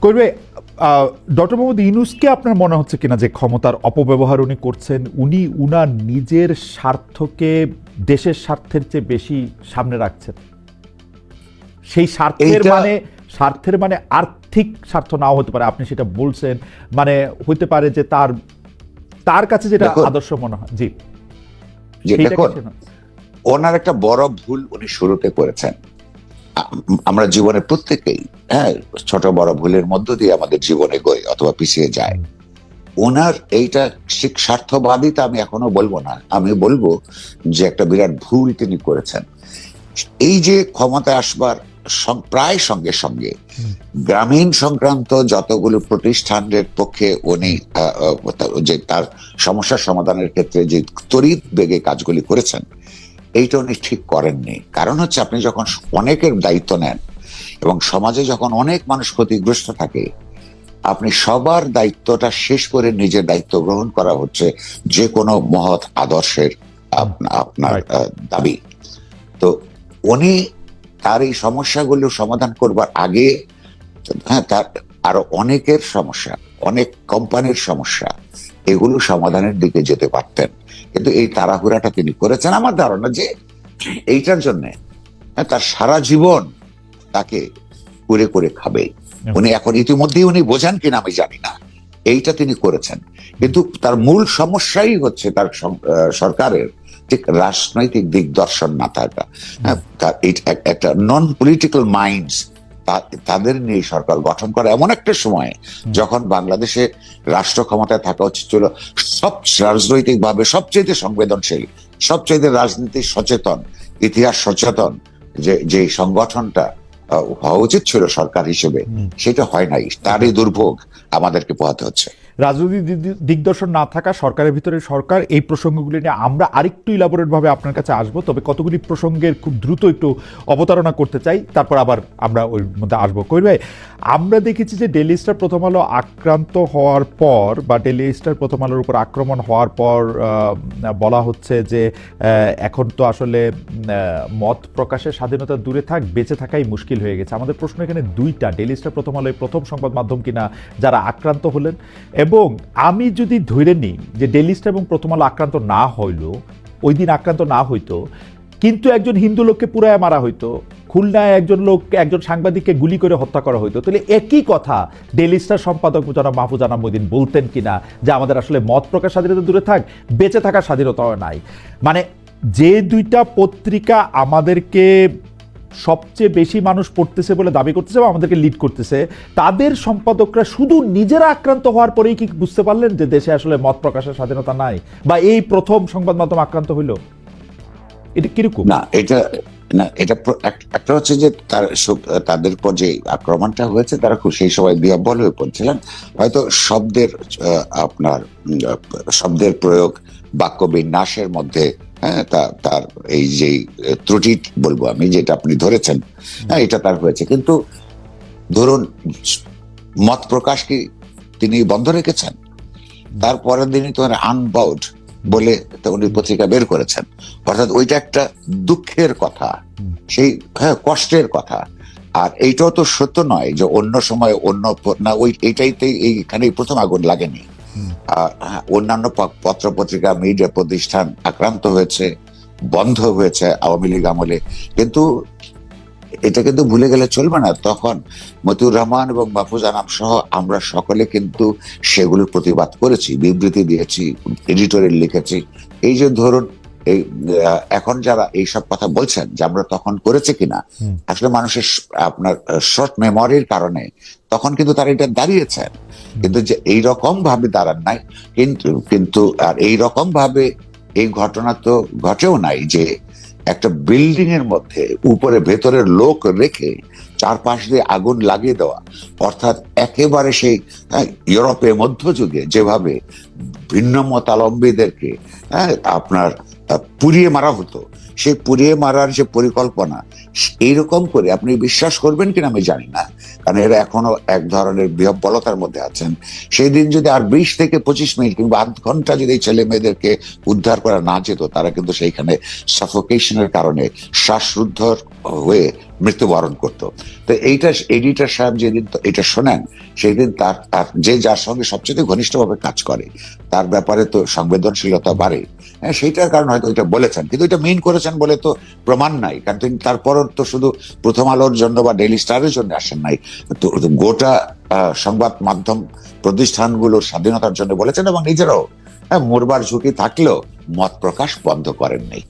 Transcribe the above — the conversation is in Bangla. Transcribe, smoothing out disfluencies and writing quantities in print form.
করবে ডক্টর মোহাম্মদ ইউনূসকে আপনার মনে হচ্ছে কিনা যে ক্ষমতার অপব্যবহার উনি করছেন, উনি উনার নিজের স্বার্থকে দেশের স্বার্থের চেয়ে বেশি সামনে রাখছেন? সেই স্বার্থের মানে আর্থিক স্বার্থ নাও হতে পারে, আপনি সেটা বলছেন, মানে হইতে পারে যে তার কাছে যেটা আদর্শ মনে হয়। জি, ওনার একটা বড় ভুল উনি শুরুতে করেছেন। আমরা জীবনে প্রত্যেকেই ছোট বড় ভুলের মধ্য দিয়ে আমাদের জীবনে গই অথবা পিছিয়ে যায়। ওনার এইটা স্বার্থবাদিতা আমি এখনো বলবো না, আমি বলবো যে একটা বিরাট ভুল তিনি করেছেন। এই যে ক্ষমতায় আসবার প্রায় সঙ্গে সঙ্গে গ্রামীণ সংক্রান্ত যতগুলো প্রতিষ্ঠানের পক্ষে উনি যে তার সমস্যার সমাধানের ক্ষেত্রে যে তড়িৎ বেগে কাজগুলি করেছেন, এইটা উনি ঠিক করেননি। কারণ হচ্ছে আপনি যখন অনেকের দায়িত্ব নেন এবং সমাজে যখন অনেক মানুষ ক্ষতিগ্রস্ত থাকে, আপনি সবার দায়িত্বটা শেষ করে নিজের দায়িত্ব গ্রহণ করা হচ্ছে যে কোনো মহৎ আদর্শের আপনার দাবি। তো উনি তার এই সমস্যাগুলো সমাধান করবার আগে তার আরো অনেকের সমস্যা, অনেক কোম্পানির সমস্যা, এগুলো সমাধানের দিকে যেতে পারতেন, কিন্তু এই তাড়াহুড়াটা তিনি করেছেন। আমার ধারণা যে এইটার জন্য তার সারা জীবন তাকে করে করে খাবে। উনি এখন ইতিমধ্যেই উনি বোঝান কিনা আমি জানি না, এইটা তিনি করেছেন। কিন্তু তার মূল সমস্যাই হচ্ছে তার সরকারের ঠিক রাজনৈতিক দিগদর্শন না থাকা। একটা নন পলিটিক্যাল মাইন্ডস তাদের নিয়ে সরকার গঠন করা এমন একটা সময় যখন বাংলাদেশে রাষ্ট্র ক্ষমতায় থাকা উচিত ছিল সব রাজনৈতিক ভাবে সবচেয়ে সংবেদনশীল, সবচেয়ে রাজনীতি সচেতন, ইতিহাস সচেতন যে সংগঠনটা হওয়া উচিত ছিল সরকার হিসেবে, সেটা হয় নাই। তারই দুর্ভোগ আমাদেরকে পোহাতে হচ্ছে। রাজনৈতিক দিগদর্শন না থাকা, সরকারের ভিতরে সরকার, এই প্রসঙ্গগুলি নিয়ে আমরা আরেকটু ইলাবোরেট ভাবে আপনার কাছে আসবো, তবে কতগুলি প্রসঙ্গের খুব দ্রুত একটু অবতারণা করতে চাই, তারপর আবার আমরা ওই মধ্যে আসবো। কইর ভাই, আমরা দেখেছি যে ডেইলি স্টার প্রথম আলো আক্রান্ত হওয়ার পর বা ডেইলি স্টার প্রথম আলোর উপর আক্রমণ হওয়ার পর বলা হচ্ছে যে এখন তো আসলে মত প্রকাশের স্বাধীনতা দূরে থাক, বেঁচে থাকাই মুশকিল হয়ে গেছে। আমাদের প্রশ্ন এখানে দুইটা, ডেইলি স্টার প্রথম আলো প্রথম সংবাদ মাধ্যম কিনা যারা আক্রান্ত হলেন, এবং আমি যদি ধরে নিই যে ডেইলি স্টার এবং প্রথম আলো আক্রান্ত না হইল, ওই দিন আক্রান্ত না হইতো, কিন্তু একজন হিন্দু লোককে পুরায় মারা হইতো, খুলনায় একজন সাংবাদিককে গুলি করে হত্যা করা হইতো, তাহলে একই কথা ডেইলি স্টার সম্পাদক জনাব মাহফুজ আনাম মঈদিন বলতেন কিনা যে আমাদের আসলে মত প্রকাশ স্বাধীনতা দূরে থাক, বেঁচে থাকার স্বাধীনতাও নাই? মানে যে দুইটা পত্রিকা আমাদেরকে সবচেয়ে বেশি মানুষ পড়তেছে বলে দাবি করতেছে বা আমাদেরকে লিড করতেছে, তাদের সম্পাদকরা শুধু নিজেরা আক্রান্ত হওয়ার পরেই কি বুঝতে পারলেন যে দেশে আসলে মত প্রকাশের স্বাধীনতা নাই, বা এই প্রথম সংবাদ মাধ্যম আক্রান্ত হইল? এটা কিরকম? না, এটা একটা হচ্ছে যে তাদের উপর যে আক্রমণটা হয়েছে, তারা খুব সেই সময় বিহ্বল হয়ে পড়ছিলেন। হয়তো শব্দের প্রয়োগ, বাক্য বিন্যাসের মধ্যে তার এই যে ত্রুটি বলবো আমি, যেটা আপনি ধরেছেন, এটা তার হয়েছে। কিন্তু ধরুন মত প্রকাশ কি তিনি বন্ধ রেখেছেন? তারপরের দিনই তো আনবাউড বলে উনি পত্রিকা বের করেছেন। অর্থাৎ ওইটা একটা দুঃখের কথা, সেই কষ্টের কথা। আর এইটাও তো সত্য নয় যে অন্য সময় অন্য না, এইটাইতে এইখানে প্রথম আগুন লাগেনি। অন্যান্য পত্র পত্রিকা, মিডিয়া প্রতিষ্ঠান আক্রান্ত হয়েছে, বন্ধ হয়েছে আওয়ামী লীগ আমলে। কিন্তু এটা কিন্তু ভুলে গেলে চলবে না, তখন মতিউর রহমান এবং মাহফুজ আনাম সহ আমরা সকলে কিন্তু সেগুলোর প্রতিবাদ করেছি, বিবৃতি দিয়েছি, এডিটোরিয়াল লিখেছি। এই যে ধরুন এখন যারা এইসব কথা বলছেন যে আমরা তখন করেছে কিনা, আসলে মানুষের আপনার শর্ট মেমোরির কারণে তখন কিন্তু তারা এটা দাঁড়িয়েছেন, কিন্তু যে এইরকম ভাবে দাঁড়ান নাই। কিন্তু আর এইরকম ভাবে এই ঘটনা তো ঘটেও নাই যে একটা বিল্ডিং এর মধ্যে উপরে ভেতরের লোক রেখে চারপাশ দিয়ে আগুন লাগিয়ে দেওয়া। অর্থাৎ একেবারে সেই ইউরোপে মধ্যযুগে যেভাবে ভিন্ন মতাবলম্বীদেরকে আপনার পুড়িয়ে মারা হতো, সেই পুড়িয়ে মারার যে পরিকল্পনা, এইরকম করে আপনি বিশ্বাস করবেন কিনা আমি জানি না, কারণ এরা এখনো এক ধরনের বিহ্বলতার মধ্যে আছেন। সেই দিন যদি আর 20 থেকে 25 মিনিট কিংবা আধ ঘন্টা যদি ছেলে মেয়েদেরকে উদ্ধার করা না যেত, তারা কিন্তু সেইখানে সাফোকেশনের কারণে শ্বাসরুদ্ধ হয়ে মৃত্যুবরণ করতো। তো এইটা এডিটর সাহেব যেদিন এটা শোনেন, সেই দিন তার তার যার সঙ্গে সবচেয়ে ঘনিষ্ঠভাবে কাজ করে তার ব্যাপারে তো সংবেদনশীলতা বাড়ে। হ্যাঁ, সেইটার কারণে হয়তো এটা বলেছেন, কিন্তু এটা মেইন করেছেন বলে তো প্রমাণ নাই, কারণ তিনি তারপরও তো শুধু প্রথম আলোর জন্য বা ডেইলি স্টারের জন্য আসেন নাই, তো গোটা সংবাদ মাধ্যম প্রতিষ্ঠানগুলোর স্বাধীনতার জন্য বলেছেন, এবং নিজেরাও মরবার ঝুঁকি থাকলেও মত প্রকাশ বন্ধ করেননি।